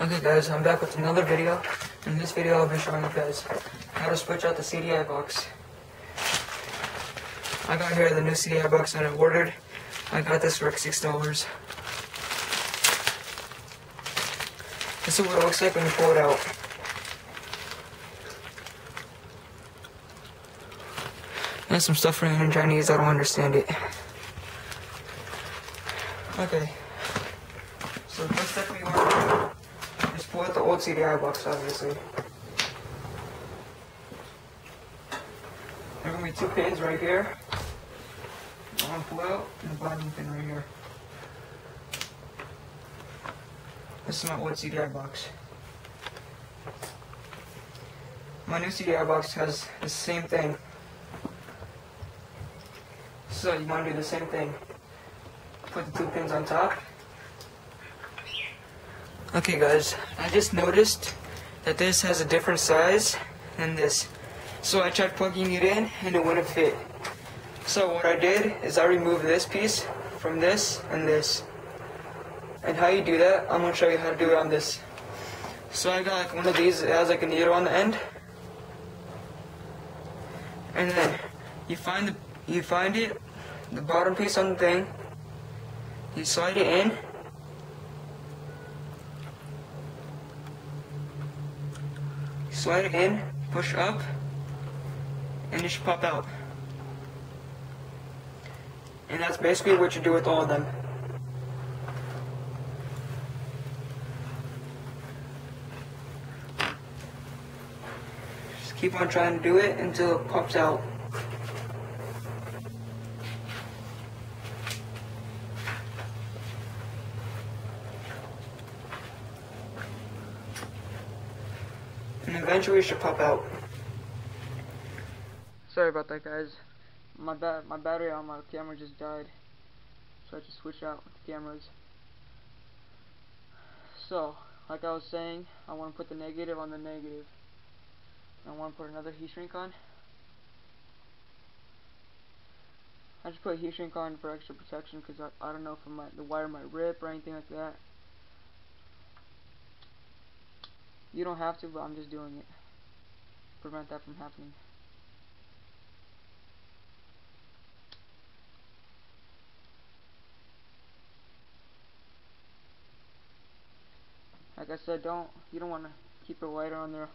Okay guys, I'm back with another video. In this video I'll be showing you guys how to switch out the CDI box. I got here the new CDI box that I ordered. I got this for like $6. This is what it looks like when you pull it out. There's some stuff written in Chinese, I don't understand it. Okay. So the first step we want to do is pull out the old CDI box, obviously. There are going to be two pins right here. One pull out and the bottom pin right here. This is my old CDI box. My new CDI box has the same thing. So you want to do the same thing. Put the two pins on top. Okay guys, I just noticed that this has a different size than this. So I tried plugging it in and it wouldn't fit. So what I did is I removed this piece from this and this. And how you do that, I'm going to show you how to do it on this. So I got like one of these, it has like a needle on the end. And then you find it, the bottom piece on the thing. You slide it in. Slide it in, push up, and it should pop out. And that's basically what you do with all of them. Just keep on trying to do it until it pops out. And eventually it should pop out. Sorry about that guys. My battery on my camera just died. So I just switched out the cameras. So, like I was saying, I want to put the negative on the negative. I want to put another heat shrink on. I just put heat shrink on for extra protection because I don't know if the wire might rip or anything like that. You don't have to, but I'm just doing it. Prevent that from happening. Like I said, you don't want to keep a wire on there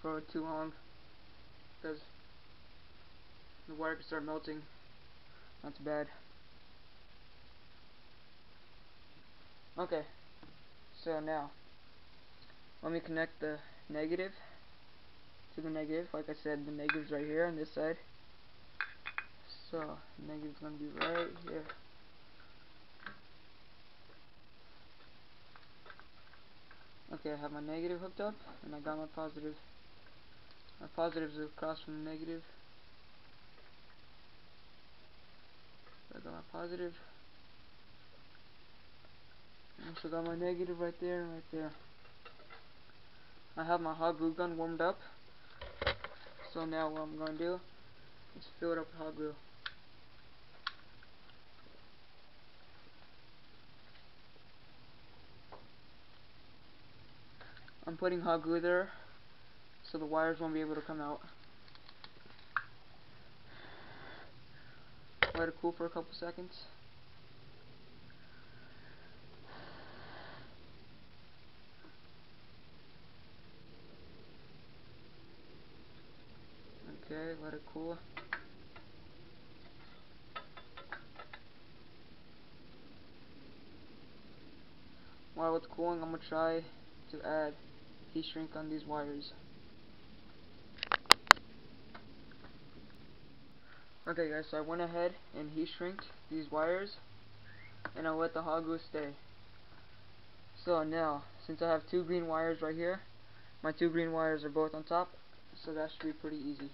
for too long because the wire can start melting. That's bad. Okay, so now let me connect the negative to the negative. Like I said, the negative's right here on this side. So the negative's gonna be right here. Okay, I have my negative hooked up, and I got my positive. My positive's across from the negative. I got my positive. I also got my negative right there and right there. I have my hot glue gun warmed up. So now what I'm going to do is fill it up with hot glue. I'm putting hot glue there so the wires won't be able to come out. Let it cool for a couple seconds. Okay, let it cool. While it's cooling, I'm going to try to add heat shrink on these wires. Okay guys, so I went ahead and heat shrinked these wires and I let the hot glue stay. So now, since I have two green wires right here, my two green wires are both on top, so that should be pretty easy.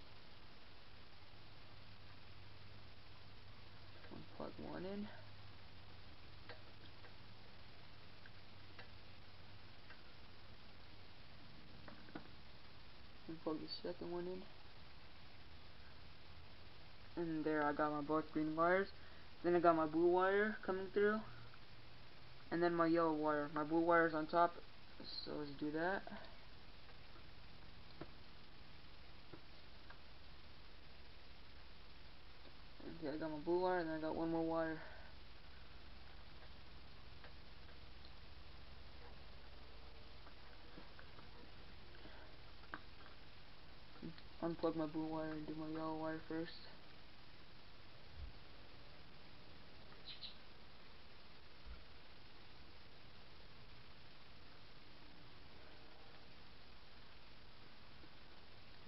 Plug one in. And plug the second one in. And there I got my both green wires. Then I got my blue wire coming through. And then my yellow wire. My blue wire is on top So let's do that. Okay, I got my blue wire and then I got one more wire. Unplug my blue wire and do my yellow wire first.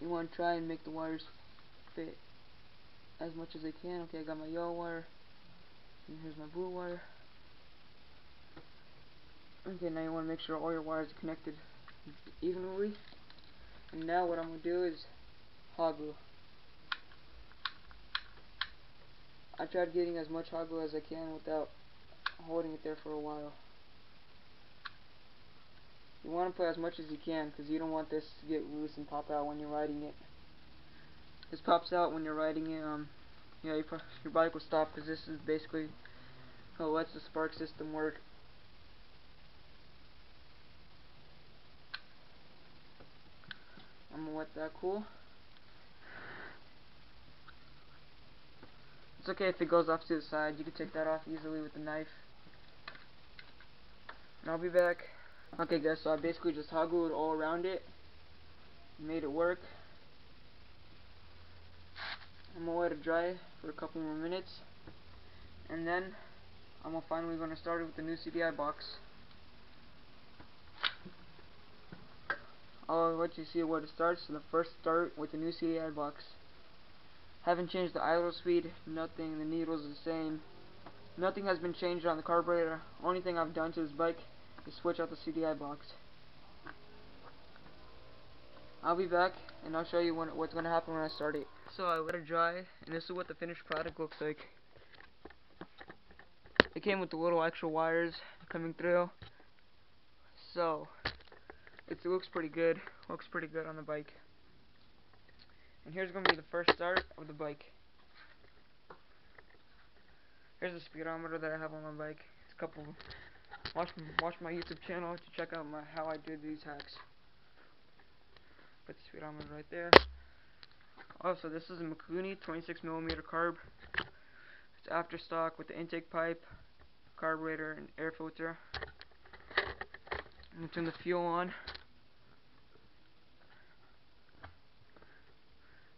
You want to try and make the wires fit as much as they can. Okay, I got my yellow wire, and here's my blue wire. Okay, now you want to make sure all your wires are connected evenly. And now what I'm going to do is hot glue. I tried getting as much hot glue as I can without holding it there for a while. You want to put as much as you can because you don't want this to get loose and pop out when you're riding it. This pops out when you're riding it. Yeah, your bike will stop because this is basically what lets the spark system work. I'm gonna let that cool. It's okay if it goes off to the side. You can take that off easily with a knife. And I'll be back. Okay guys, so I basically just hot glued all around it. Made it work. I'm gonna let it dry for a couple more minutes. And then I'm finally gonna start it with the new CDI box. I'll let you see where it starts. So the first start with the new CDI box. Haven't changed the idle speed, nothing, the needles are the same. Nothing has been changed on the carburetor. Only thing I've done to this bike is switch out the CDI box. I'll be back and I'll show you what's going to happen when I start it. So I let it dry and this is what the finished product looks like. It came with the little extra wires coming through. So it looks pretty good. Looks pretty good on the bike. And here's going to be the first start of the bike. Here's the speedometer that I have on my bike. It's a couple. Watch my YouTube channel to check out how I did these hacks. Put the speedometer right there. Also, this is a Mikuni 26mm carb. It's after stock with the intake pipe, carburetor, and air filter. I'm gonna turn the fuel on.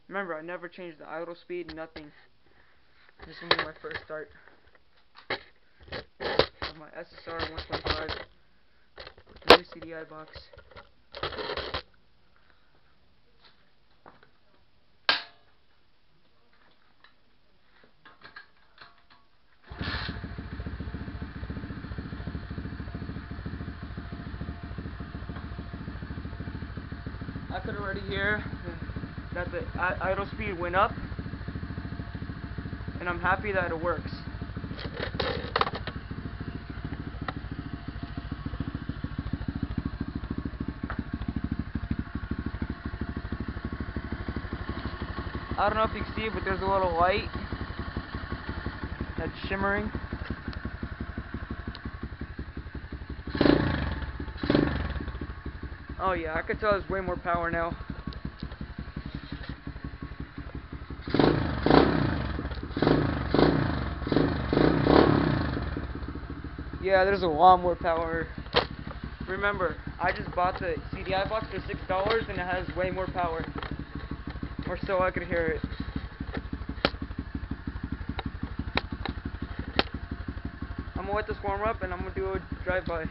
Remember, I never changed the idle speed, nothing. This is gonna be my first start. Of my SSR 125 with the new CDI box. I could already hear that the idle speed went up, and I'm happy that it works. I don't know if you can see it, but there's a little light that's shimmering. Oh yeah, I can tell there's way more power now. Yeah, there's a lot more power. Remember, I just bought the CDI box for $6 and it has way more power. Or so I could hear it. I'm gonna let this warm up and I'm gonna do a drive-by.